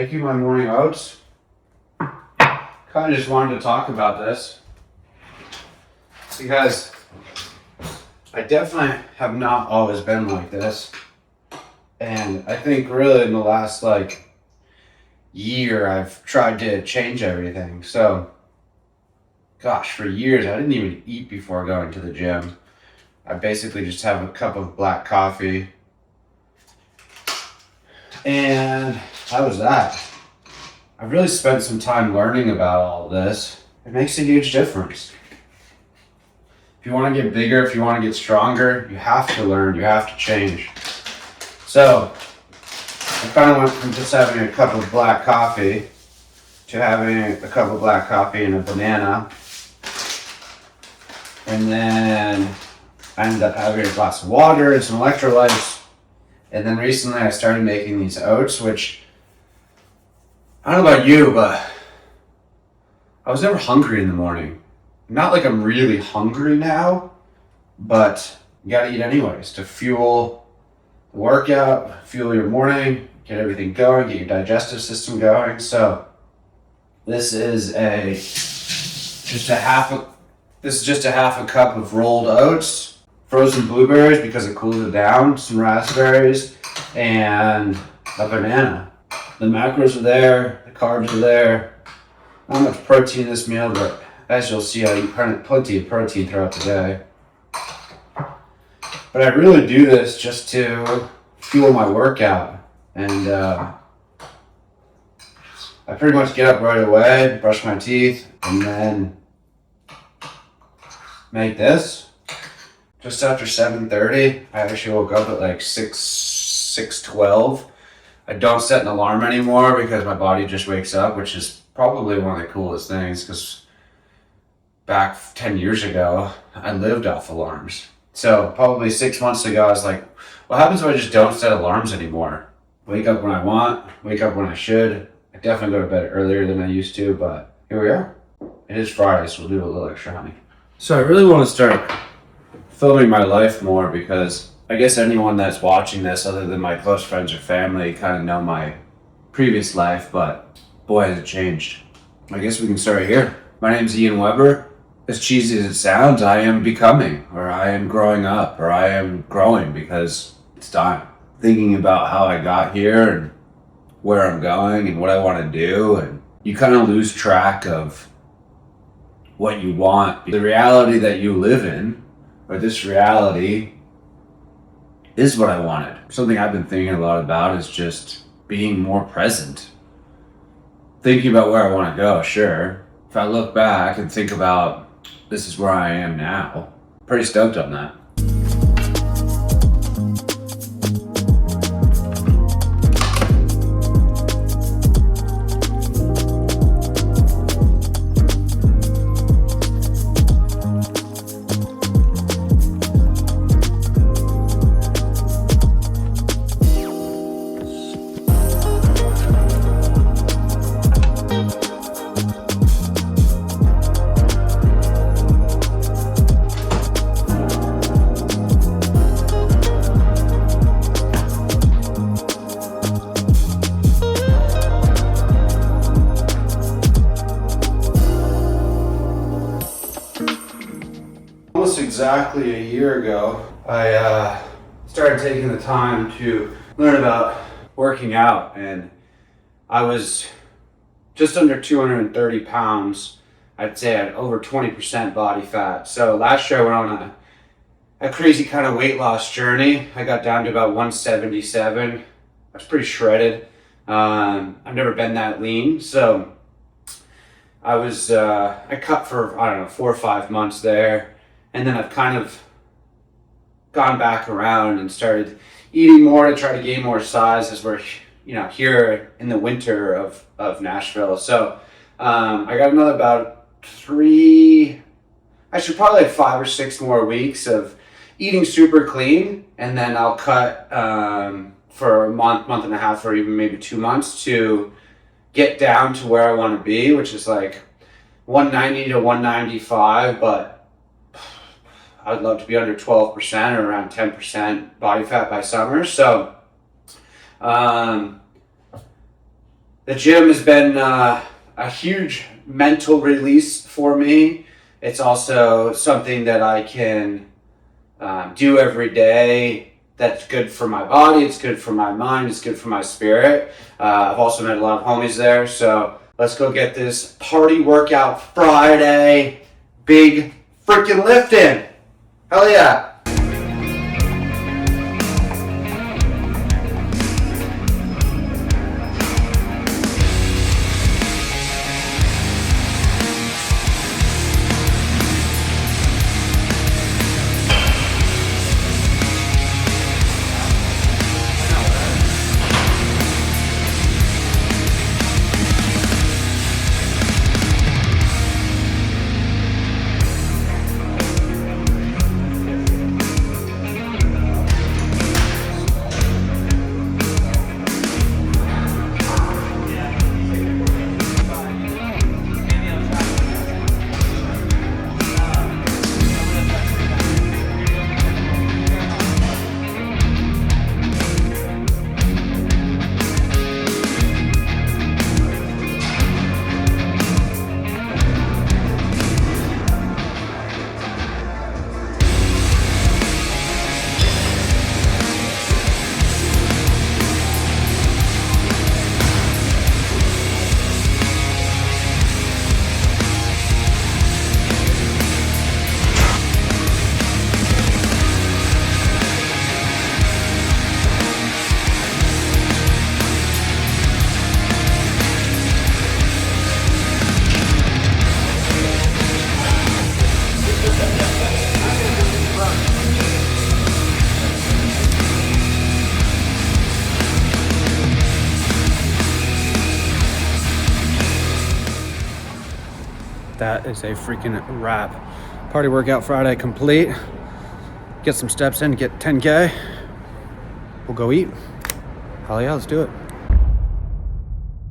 making my morning oats. Kind of just wanted to talk about this because I definitely have not always been like this. And I think really in the last year, I've tried to change everything. So, gosh, for years, I didn't even eat before going to the gym. I basically just have a cup of black coffee. And that was that. I've really spent some time learning about all of this. It makes a huge difference. If you want to get bigger, if you want to get stronger, you have to learn, you have to change. So, I kind of went from just having a cup of black coffee to having a cup of black coffee and a banana. And then I ended up having a glass of water and some electrolytes. And then recently I started making these oats, which, I don't know about you, but I was never hungry in the morning. Not like I'm really hungry now, but you gotta eat anyways to fuel the workout, fuel your morning, get everything going, get your digestive system going. So this is just a half a cup of rolled oats, frozen blueberries because it cools it down, some raspberries, and a banana. The macros are there, the carbs are there. Not much protein in this meal, but as you'll see, I eat plenty of protein throughout the day. But I really do this just to fuel my workout. And I pretty much get up right away, brush my teeth, and then make this. Just after 7:30, I actually woke up at 6:12. I don't set an alarm anymore because my body just wakes up, which is probably one of the coolest things because back 10 years ago, I lived off alarms. So probably 6 months ago, I was like, what happens if I just don't set alarms anymore? Wake up when I want, wake up when I should. I definitely go to bed earlier than I used to, but here we are. It is Friday, so we'll do a little extra honey. So I really want to start filming my life more because I guess anyone that's watching this other than my close friends or family kind of know my previous life, but boy has it changed. I guess we can start here. My name's Ian Weber. As cheesy as it sounds, I am becoming, or I am growing up, or I am growing because it's time. Thinking about how I got here and where I'm going and what I want to do, and you kind of lose track of what you want. The reality that you live in, or this reality, is what I wanted. Something I've been thinking a lot about is just being more present. Thinking about where I want to go, sure. If I look back and think about this is where I am now, pretty stoked on that. Almost exactly a year ago, I started taking the time to learn about working out, and I was just under 230 pounds. I'd say I had over 20% body fat. So last year I went on a crazy kind of weight loss journey. I got down to about 177. I was pretty shredded. I've never been that lean, so I cut for, 4 or 5 months there. And then I've kind of gone back around and started eating more to try to gain more size as we're, here in the winter of Nashville. So I got another about 5 or 6 more weeks of eating super clean. And then I'll cut for a month and a half, or even maybe 2 months to get down to where I want to be, which is 190 to 195, but I'd love to be under 12% or around 10% body fat by summer. So The gym has been a huge mental release for me. It's also something that I can do every day. That's good for my body. It's good for my mind. It's good for my spirit. I've also met a lot of homies there. So let's go get this party workout Friday. Big freaking lifting. Hell yeah. That is a freaking wrap. Party workout Friday complete. Get some steps in, get 10K. We'll go eat. Hell yeah, let's do it.